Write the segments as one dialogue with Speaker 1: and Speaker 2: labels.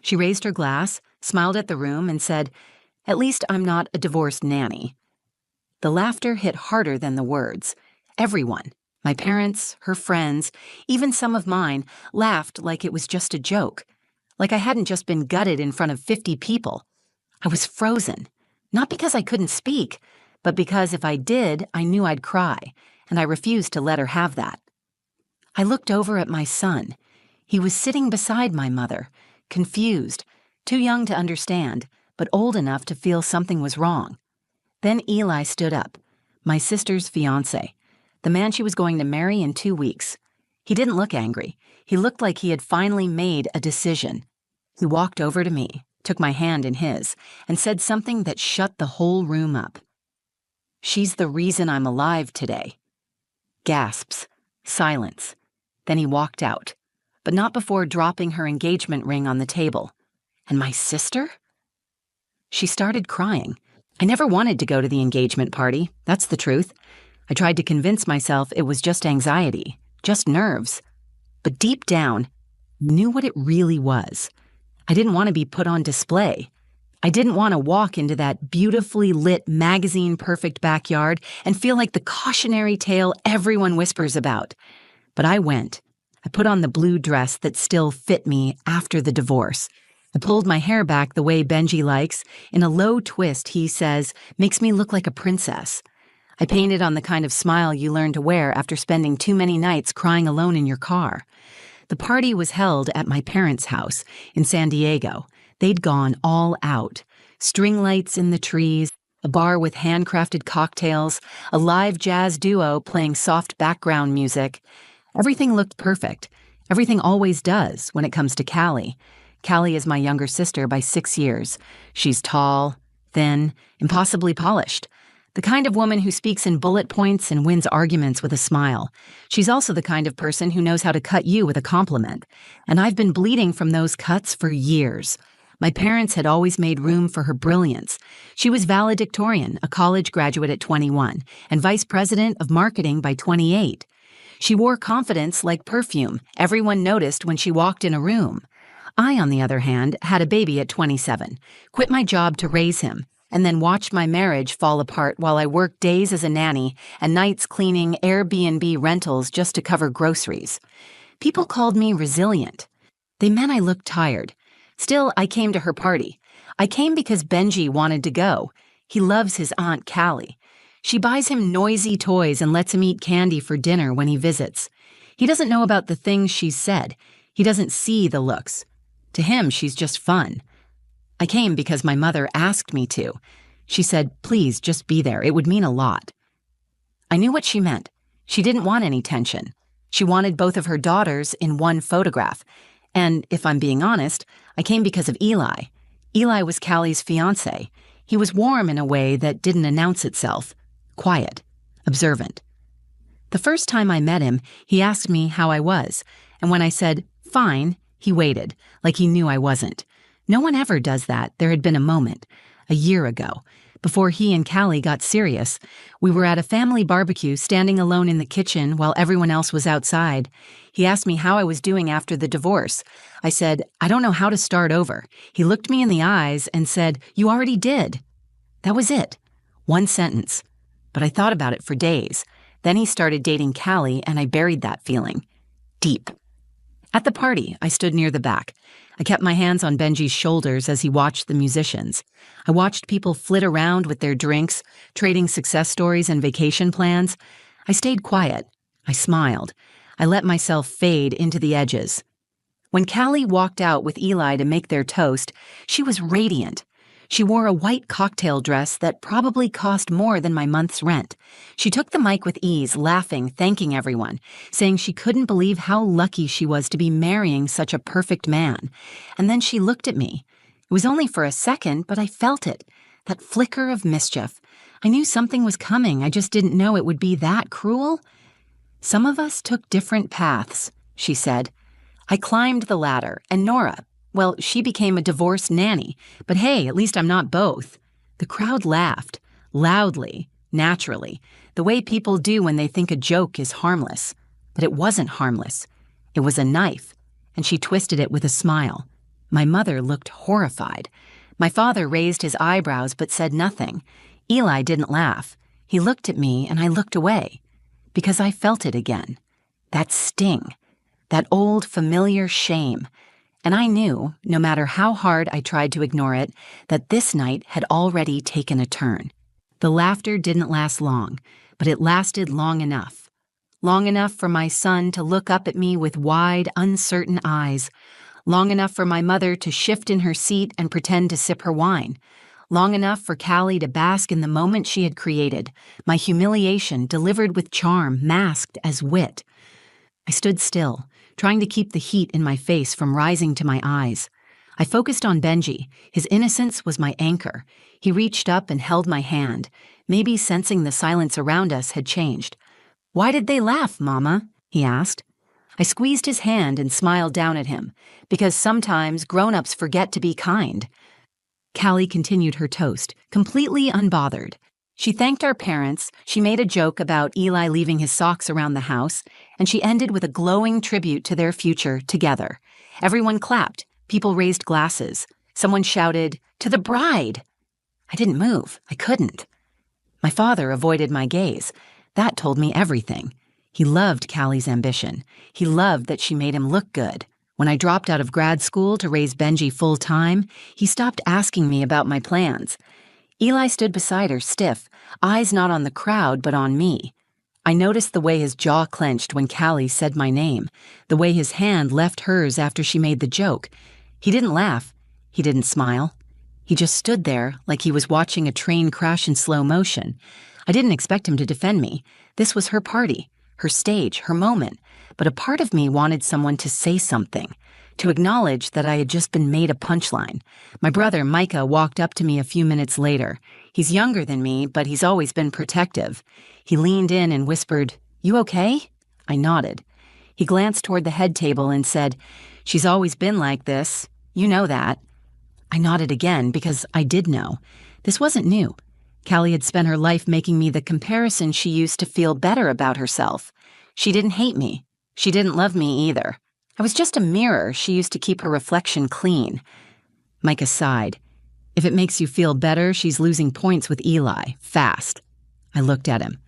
Speaker 1: She raised her glass, smiled at the room, and said, "At least I'm not a divorced nanny." The laughter hit harder than the words. Everyone, my parents, her friends, even some of mine, laughed like it was just a joke, like I hadn't just been gutted in front of 50 people. I was frozen, not because I couldn't speak, but because if I did, I knew I'd cry, and I refused to let her have that. I looked over at my son. He was sitting beside my mother, confused, too young to understand, but old enough to feel something was wrong. Then Eli stood up, my sister's fiancé, the man she was going to marry in 2 weeks. He didn't look angry. He looked like he had finally made a decision. He walked over to me, took my hand in his, and said something that shut the whole room up. "She's the reason I'm alive today." Gasps. Silence. Then he walked out, but not before dropping her engagement ring on the table. And my sister? She started crying. I never wanted to go to the engagement party, that's the truth. I tried to convince myself it was just anxiety, just nerves. But deep down, I knew what it really was. I didn't want to be put on display. I didn't want to walk into that beautifully lit magazine-perfect backyard and feel like the cautionary tale everyone whispers about. But I went. I put on the blue dress that still fit me after the divorce. I pulled my hair back the way Benji likes. In a low twist, he says, makes me look like a princess. I painted on the kind of smile you learn to wear after spending too many nights crying alone in your car. The party was held at my parents' house in San Diego. They'd gone all out. String lights in the trees, a bar with handcrafted cocktails, a live jazz duo playing soft background music. Everything looked perfect. Everything always does when it comes to Callie. Callie is my younger sister by 6 years. She's tall, thin, impossibly polished. The kind of woman who speaks in bullet points and wins arguments with a smile. She's also the kind of person who knows how to cut you with a compliment. And I've been bleeding from those cuts for years. My parents had always made room for her brilliance. She was valedictorian, a college graduate at 21, and vice president of marketing by 28. She wore confidence like perfume. Everyone noticed when she walked in a room. I, on the other hand, had a baby at 27, quit my job to raise him, and then watched my marriage fall apart while I worked days as a nanny and nights cleaning Airbnb rentals just to cover groceries. People called me resilient. They meant I looked tired. Still, I came to her party. I came because Benji wanted to go. He loves his Aunt Callie. She buys him noisy toys and lets him eat candy for dinner when he visits. He doesn't know about the things she's said. He doesn't see the looks. To him, she's just fun. I came because my mother asked me to. She said, please, just be there. It would mean a lot. I knew what she meant. She didn't want any tension. She wanted both of her daughters in one photograph. And if I'm being honest, I came because of Eli. Eli was Callie's fiancé. He was warm in a way that didn't announce itself. Quiet. Observant. The first time I met him, he asked me how I was. And when I said, fine, he waited, like he knew I wasn't. No one ever does that. There had been a moment, a year ago, before he and Callie got serious. We were at a family barbecue, standing alone in the kitchen while everyone else was outside. He asked me how I was doing after the divorce. I said, I don't know how to start over. He looked me in the eyes and said, you already did. That was it. One sentence. But I thought about it for days. Then he started dating Callie, and I buried that feeling. Deep. At the party, I stood near the back. I kept my hands on Benji's shoulders as he watched the musicians. I watched people flit around with their drinks, trading success stories and vacation plans. I stayed quiet. I smiled. I let myself fade into the edges. When Callie walked out with Eli to make their toast, she was radiant. She wore a white cocktail dress that probably cost more than my month's rent. She took the mic with ease, laughing, thanking everyone, saying she couldn't believe how lucky she was to be marrying such a perfect man. And then she looked at me. It was only for a second, but I felt it, that flicker of mischief. I knew something was coming. I just didn't know it would be that cruel. Some of us took different paths, she said. I climbed the ladder, and Nora, well, she became a divorced nanny, but hey, at least I'm not both. The crowd laughed, loudly, naturally, the way people do when they think a joke is harmless. But it wasn't harmless. It was a knife, and she twisted it with a smile. My mother looked horrified. My father raised his eyebrows but said nothing. Eli didn't laugh. He looked at me and I looked away. Because I felt it again. That sting. That old familiar shame. And I knew, no matter how hard I tried to ignore it, that this night had already taken a turn. The laughter didn't last long, but it lasted long enough. Long enough for my son to look up at me with wide, uncertain eyes. Long enough for my mother to shift in her seat and pretend to sip her wine. Long enough for Callie to bask in the moment she had created, my humiliation delivered with charm, masked as wit. I stood still, trying to keep the heat in my face from rising to my eyes. I focused on Benji. His innocence was my anchor. He reached up and held my hand, maybe sensing the silence around us had changed. "Why did they laugh, Mama?" he asked. I squeezed his hand and smiled down at him, because sometimes grown-ups forget to be kind. Callie continued her toast, completely unbothered. She thanked our parents, she made a joke about Eli leaving his socks around the house, and she ended with a glowing tribute to their future together. Everyone clapped, people raised glasses. Someone shouted, "To the bride!" I didn't move, I couldn't. My father avoided my gaze. That told me everything. He loved Callie's ambition. He loved that she made him look good. When I dropped out of grad school to raise Benji full-time, he stopped asking me about my plans. Eli stood beside her, stiff, eyes not on the crowd but on me. I noticed the way his jaw clenched when Callie said my name, the way his hand left hers after she made the joke. He didn't laugh. He didn't smile. He just stood there like he was watching a train crash in slow motion. I didn't expect him to defend me. This was her party, her stage, her moment. But a part of me wanted someone to say something, to acknowledge that I had just been made a punchline. My brother, Micah, walked up to me a few minutes later. He's younger than me, but he's always been protective. He leaned in and whispered, "You okay?" I nodded. He glanced toward the head table and said, "She's always been like this. You know that." I nodded again because I did know. This wasn't new. Callie had spent her life making me the comparison she used to feel better about herself. She didn't hate me. She didn't love me either. I was just a mirror she used to keep her reflection clean. Micah sighed. "If it makes you feel better, she's losing points with Eli, fast." I looked at him.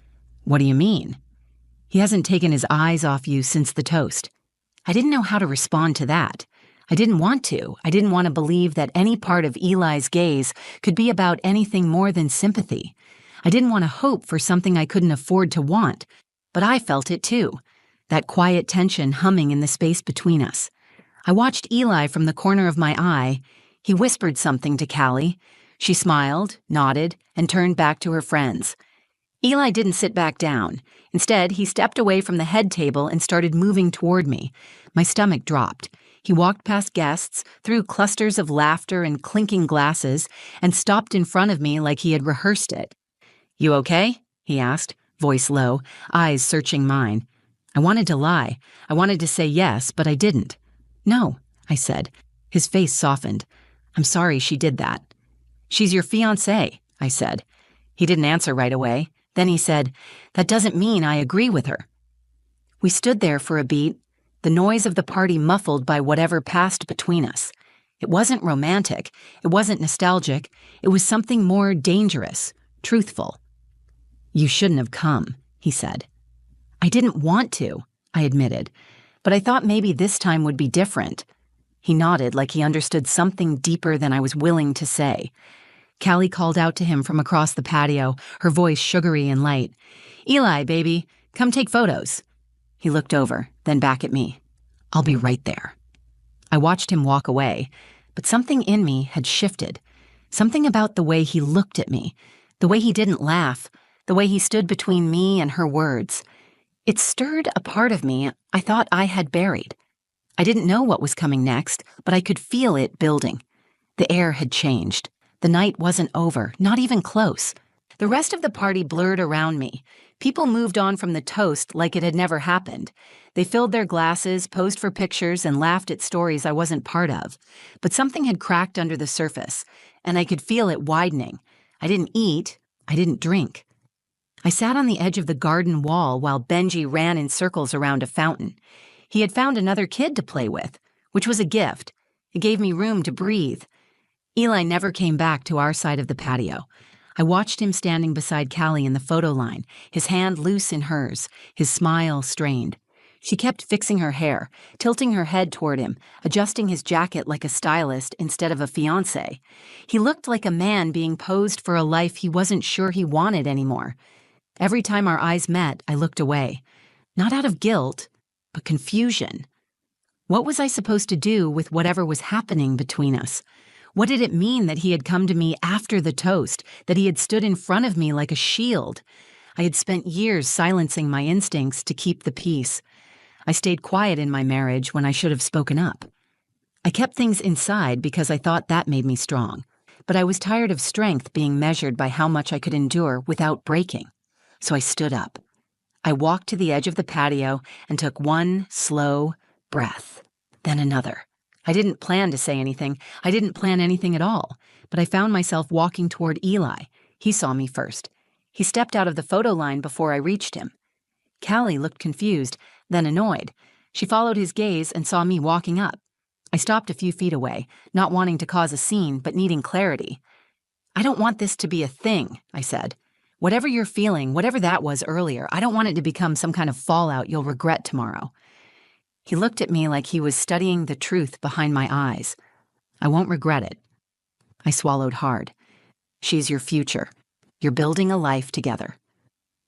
Speaker 1: "What do you mean?" "He hasn't taken his eyes off you since the toast." I didn't know how to respond to that. I didn't want to. I didn't want to believe that any part of Eli's gaze could be about anything more than sympathy. I didn't want to hope for something I couldn't afford to want, but I felt it too. That quiet tension humming in the space between us. I watched Eli from the corner of my eye. He whispered something to Callie. She smiled, nodded, and turned back to her friends. Eli didn't sit back down. Instead, he stepped away from the head table and started moving toward me. My stomach dropped. He walked past guests, through clusters of laughter and clinking glasses, and stopped in front of me like he had rehearsed it. "You okay?" he asked, voice low, eyes searching mine. I wanted to lie. I wanted to say yes, but I didn't. "No," I said. His face softened. "I'm sorry she did that." "She's your fiancé," I said. He didn't answer right away. Then he said, "That doesn't mean I agree with her." We stood there for a beat, the noise of the party muffled by whatever passed between us. It wasn't romantic. It wasn't nostalgic. It was something more dangerous, truthful. "You shouldn't have come," he said. "I didn't want to," I admitted, but I thought maybe this time would be different. He nodded like he understood something deeper than I was willing to say. Callie called out to him from across the patio, her voice sugary and light. "Eli, baby, come take photos." He looked over, then back at me. "I'll be right there." I watched him walk away, but something in me had shifted. Something about the way he looked at me, the way he didn't laugh, the way he stood between me and her words. It stirred a part of me I thought I had buried. I didn't know what was coming next, but I could feel it building. The air had changed. The night wasn't over, not even close. The rest of the party blurred around me. People moved on from the toast like it had never happened. They filled their glasses, posed for pictures, and laughed at stories I wasn't part of. But something had cracked under the surface, and I could feel it widening. I didn't eat. I didn't drink. I sat on the edge of the garden wall while Benji ran in circles around a fountain. He had found another kid to play with, which was a gift. It gave me room to breathe. Eli never came back to our side of the patio. I watched him standing beside Callie in the photo line, his hand loose in hers, his smile strained. She kept fixing her hair, tilting her head toward him, adjusting his jacket like a stylist instead of a fiancé. He looked like a man being posed for a life he wasn't sure he wanted anymore. Every time our eyes met, I looked away. Not out of guilt, but confusion. What was I supposed to do with whatever was happening between us? What did it mean that he had come to me after the toast, that he had stood in front of me like a shield? I had spent years silencing my instincts to keep the peace. I stayed quiet in my marriage when I should have spoken up. I kept things inside because I thought that made me strong, but I was tired of strength being measured by how much I could endure without breaking. So I stood up. I walked to the edge of the patio and took one slow breath, then another. I didn't plan to say anything. I didn't plan anything at all, but I found myself walking toward Eli. He saw me first. He stepped out of the photo line before I reached him. Callie looked confused, then annoyed. She followed his gaze and saw me walking up. I stopped a few feet away, not wanting to cause a scene, but needing clarity. "I don't want this to be a thing," I said. "Whatever you're feeling, whatever that was earlier, I don't want it to become some kind of fallout you'll regret tomorrow." He looked at me like he was studying the truth behind my eyes. "I won't regret it." I swallowed hard. "She's your future. You're building a life together."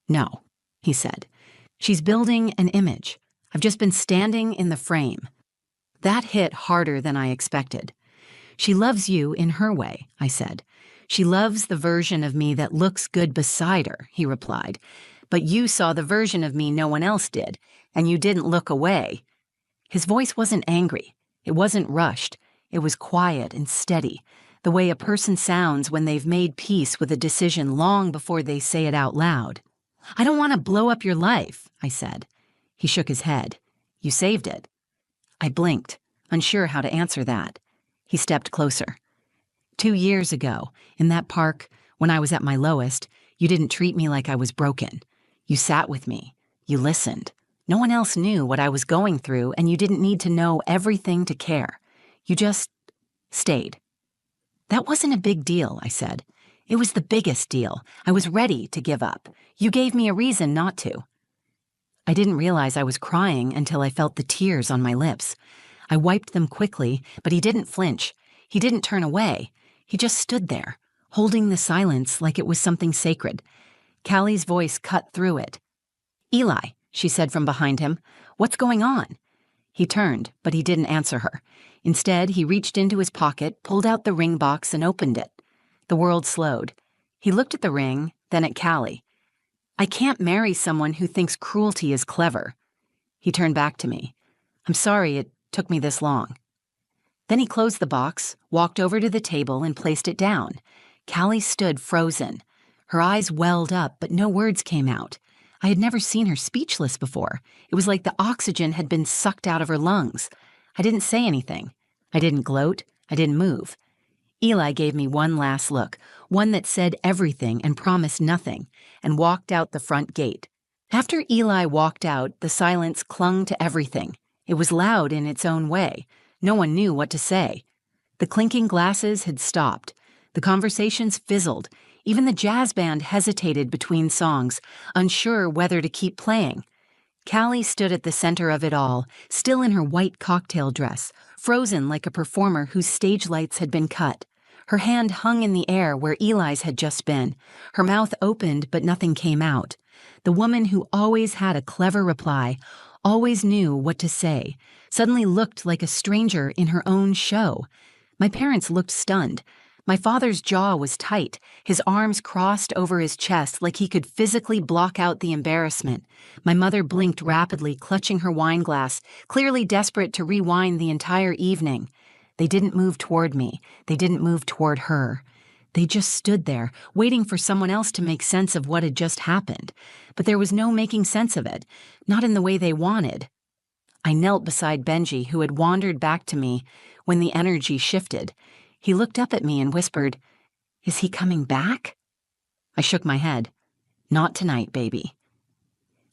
Speaker 1: "No," he said. "She's building an image. I've just been standing in the frame." That hit harder than I expected. "She loves you in her way," I said. "She loves the version of me that looks good beside her," he replied. "But you saw the version of me no one else did, and you didn't look away." His voice wasn't angry. It wasn't rushed. It was quiet and steady, the way a person sounds when they've made peace with a decision long before they say it out loud. "I don't want to blow up your life," I said. He shook his head. "You saved it." I blinked, unsure how to answer that. He stepped closer. 2 years ago, in that park, when I was at my lowest, you didn't treat me like I was broken. You sat with me. You listened. No one else knew what I was going through, and you didn't need to know everything to care. You just stayed." "That wasn't a big deal," I said. "It was the biggest deal. I was ready to give up. You gave me a reason not to." I didn't realize I was crying until I felt the tears on my lips. I wiped them quickly, but he didn't flinch. He didn't turn away. He just stood there, holding the silence like it was something sacred. Callie's voice cut through it. "Eli," she said from behind him, "what's going on?" He turned, but he didn't answer her. Instead, he reached into his pocket, pulled out the ring box, and opened it. The world slowed. He looked at the ring, then at Callie. "I can't marry someone who thinks cruelty is clever." He turned back to me. "I'm sorry it took me this long." Then he closed the box, walked over to the table, and placed it down. Callie stood frozen. Her eyes welled up, but no words came out. I had never seen her speechless before. It was like the oxygen had been sucked out of her lungs. I didn't say anything. I didn't gloat. I didn't move. Eli gave me one last look, one that said everything and promised nothing, and walked out the front gate. After Eli walked out, the silence clung to everything. It was loud in its own way. No one knew what to say. The clinking glasses had stopped. The conversations fizzled. Even the jazz band hesitated between songs, unsure whether to keep playing. Callie stood at the center of it all, still in her white cocktail dress, frozen like a performer whose stage lights had been cut. Her hand hung in the air where Eli's had just been. Her mouth opened, but nothing came out. The woman who always had a clever reply, always knew what to say, suddenly looked like a stranger in her own show. My parents looked stunned. My father's jaw was tight, his arms crossed over his chest like he could physically block out the embarrassment. My mother blinked rapidly, clutching her wine glass, clearly desperate to rewind the entire evening. They didn't move toward me. They didn't move toward her. They just stood there, waiting for someone else to make sense of what had just happened. But there was no making sense of it, not in the way they wanted. I knelt beside Benji, who had wandered back to me when the energy shifted. He looked up at me and whispered, "Is he coming back?" I shook my head. "Not tonight, baby."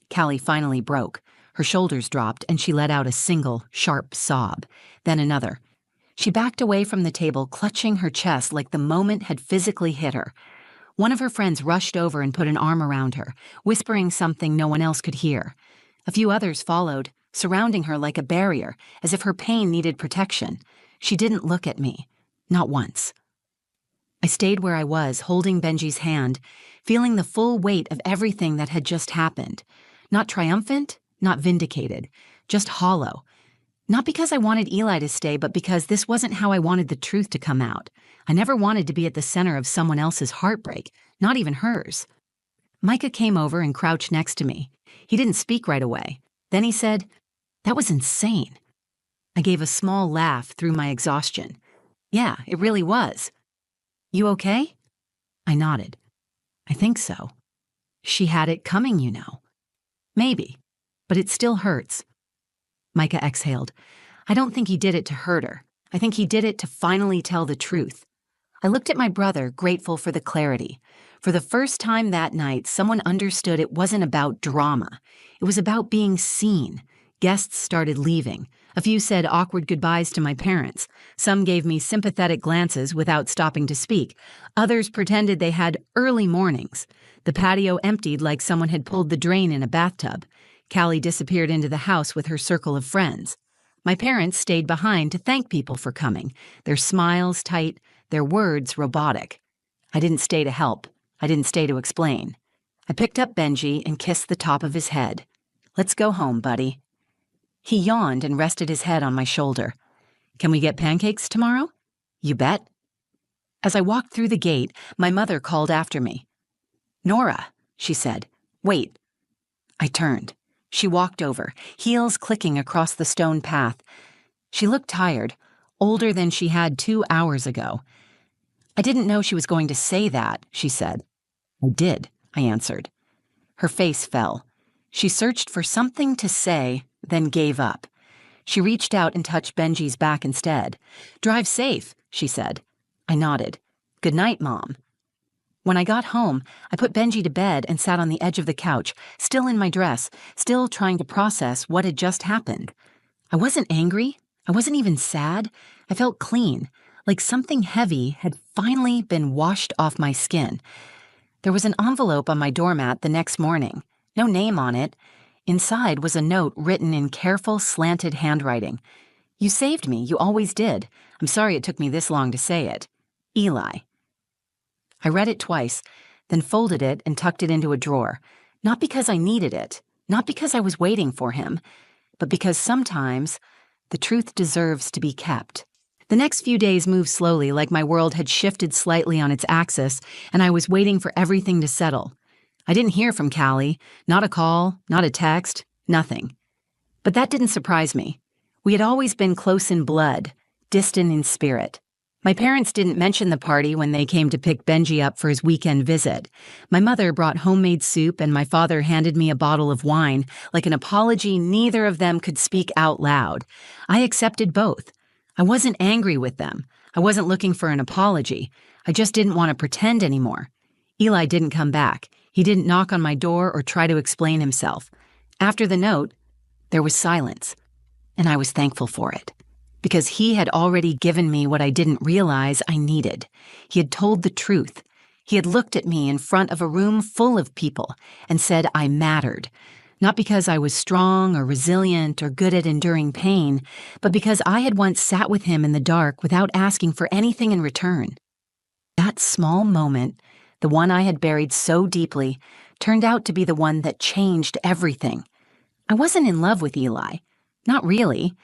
Speaker 1: Callie finally broke. Her shoulders dropped, and she let out a single, sharp sob, then another. She backed away from the table, clutching her chest like the moment had physically hit her. One of her friends rushed over and put an arm around her, whispering something no one else could hear. A few others followed, surrounding her like a barrier, as if her pain needed protection. She didn't look at me. Not once. I stayed where I was, holding Benji's hand, feeling the full weight of everything that had just happened. Not triumphant, not vindicated, just hollow. Not because I wanted Eli to stay, but because this wasn't how I wanted the truth to come out. I never wanted to be at the center of someone else's heartbreak, not even hers. Micah came over and crouched next to me. He didn't speak right away. Then he said, "That was insane." I gave a small laugh through my exhaustion. "Yeah, it really was." "You okay?" I nodded. "I think so." "She had it coming, you know." "Maybe, but it still hurts." Micah exhaled. "I don't think he did it to hurt her. I think he did it to finally tell the truth." I looked at my brother, grateful for the clarity. For the first time that night, someone understood it wasn't about drama. It was about being seen. Guests started leaving. A few said awkward goodbyes to my parents. Some gave me sympathetic glances without stopping to speak. Others pretended they had early mornings. The patio emptied like someone had pulled the drain in a bathtub. Callie disappeared into the house with her circle of friends. My parents stayed behind to thank people for coming, their smiles tight, their words robotic. I didn't stay to help. I didn't stay to explain. I picked up Benji and kissed the top of his head. "Let's go home, buddy." He yawned and rested his head on my shoulder. "Can we get pancakes tomorrow?" "You bet." As I walked through the gate, my mother called after me. "Nora," she said. "Wait." I turned. She walked over, heels clicking across the stone path. She looked tired, older than she had 2 hours ago. "I didn't know she was going to say that," she said. "I did," I answered. Her face fell. She searched for something to say, then gave up. She reached out and touched Benji's back instead. "Drive safe," she said. I nodded. "Good night, Mom." When I got home, I put Benji to bed and sat on the edge of the couch, still in my dress, still trying to process what had just happened. I wasn't angry. I wasn't even sad. I felt clean, like something heavy had finally been washed off my skin. There was an envelope on my doormat the next morning. No name on it. Inside was a note written in careful, slanted handwriting. "You saved me. You always did. I'm sorry it took me this long to say it. Eli." I read it twice, then folded it and tucked it into a drawer. Not because I needed it, not because I was waiting for him, but because sometimes the truth deserves to be kept. The next few days moved slowly, like my world had shifted slightly on its axis, and I was waiting for everything to settle. I didn't hear from Callie, not a call, not a text, nothing. But that didn't surprise me. We had always been close in blood, distant in spirit. My parents didn't mention the party when they came to pick Benji up for his weekend visit. My mother brought homemade soup and my father handed me a bottle of wine, like an apology neither of them could speak out loud. I accepted both. I wasn't angry with them. I wasn't looking for an apology. I just didn't want to pretend anymore. Eli didn't come back. He didn't knock on my door or try to explain himself. After the note, there was silence, and I was thankful for it. Because he had already given me what I didn't realize I needed. He had told the truth. He had looked at me in front of a room full of people and said I mattered. Not because I was strong or resilient or good at enduring pain, but because I had once sat with him in the dark without asking for anything in return. That small moment, the one I had buried so deeply, turned out to be the one that changed everything. I wasn't in love with Eli. Not really.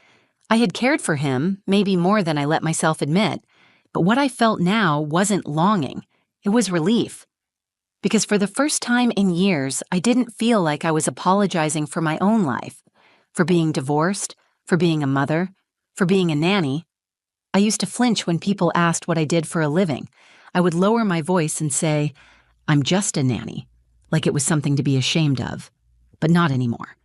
Speaker 1: I had cared for him, maybe more than I let myself admit, but what I felt now wasn't longing. It was relief. Because for the first time in years, I didn't feel like I was apologizing for my own life, for being divorced, for being a mother, for being a nanny. I used to flinch when people asked what I did for a living. I would lower my voice and say, "I'm just a nanny," like it was something to be ashamed of. But not anymore.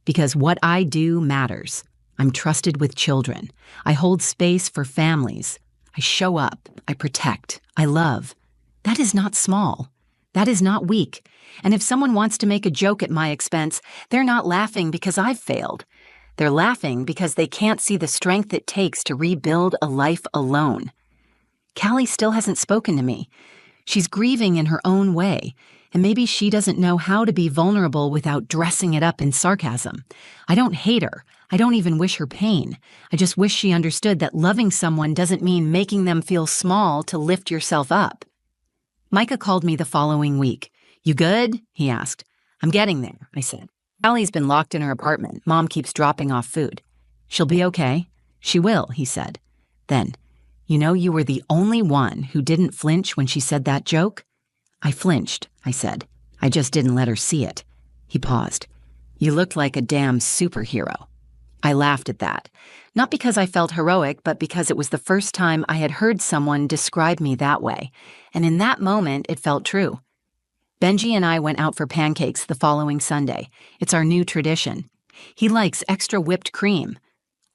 Speaker 1: Because what I do matters. I'm trusted with children. I hold space for families. I show up. I protect. I love. That is not small. That is not weak. And if someone wants to make a joke at my expense, they're not laughing because I've failed. They're laughing because they can't see the strength it takes to rebuild a life alone. Callie still hasn't spoken to me. She's grieving in her own way, and maybe she doesn't know how to be vulnerable without dressing it up in sarcasm. I don't hate her. I don't even wish her pain. I just wish she understood that loving someone doesn't mean making them feel small to lift yourself up. Micah called me the following week. "You good?" he asked. "I'm getting there," I said. "Callie's been locked in her apartment. Mom keeps dropping off food." "She'll be okay." "She will," he said. Then, "You know, you were the only one who didn't flinch when she said that joke?" "I flinched," I said. "I just didn't let her see it." He paused. "You looked like a damn superhero." I laughed at that, not because I felt heroic, but because it was the first time I had heard someone describe me that way, and in that moment it felt true. Benji and I went out for pancakes the following Sunday. It's our new tradition. He likes extra whipped cream.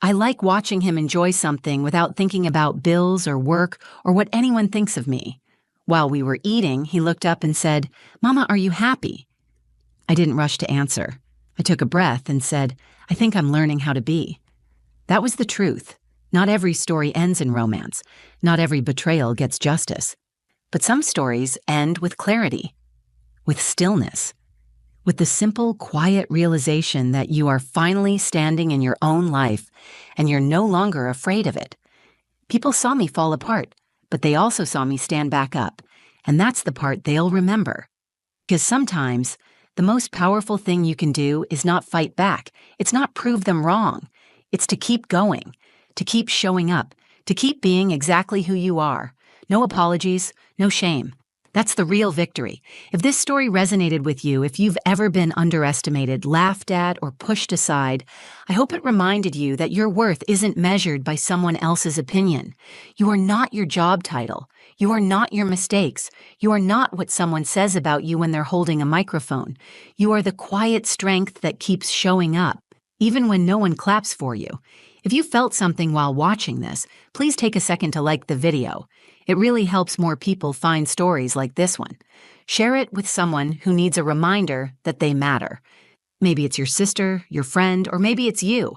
Speaker 1: I like watching him enjoy something without thinking about bills or work or what anyone thinks of me. While we were eating, he looked up and said, "Mama, are you happy?" I didn't rush to answer. I took a breath and said, "I think I'm learning how to be." That was the truth. Not every story ends in romance. Not every betrayal gets justice. But some stories end with clarity, with stillness, with the simple, quiet realization that you are finally standing in your own life and you're no longer afraid of it. People saw me fall apart, but they also saw me stand back up, and that's the part they'll remember. Because sometimes, the most powerful thing you can do is not fight back. It's not prove them wrong. It's to keep going, to keep showing up, to keep being exactly who you are. No apologies, no shame. That's the real victory. If this story resonated with you, if you've ever been underestimated, laughed at, or pushed aside, I hope it reminded you that your worth isn't measured by someone else's opinion. You are not your job title. You are not your mistakes. You are not what someone says about you when they're holding a microphone. You are the quiet strength that keeps showing up, even when no one claps for you. If you felt something while watching this, please take a second to like the video. It really helps more people find stories like this one. Share it with someone who needs a reminder that they matter. Maybe it's your sister, your friend, or maybe it's you.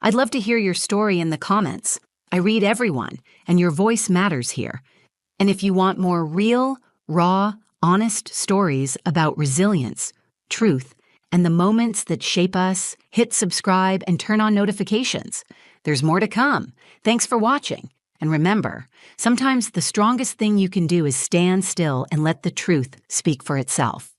Speaker 1: I'd love to hear your story in the comments. I read everyone, and your voice matters here. And if you want more real, raw, honest stories about resilience, truth, and the moments that shape us, hit subscribe and turn on notifications. There's more to come. Thanks for watching. And remember, sometimes the strongest thing you can do is stand still and let the truth speak for itself.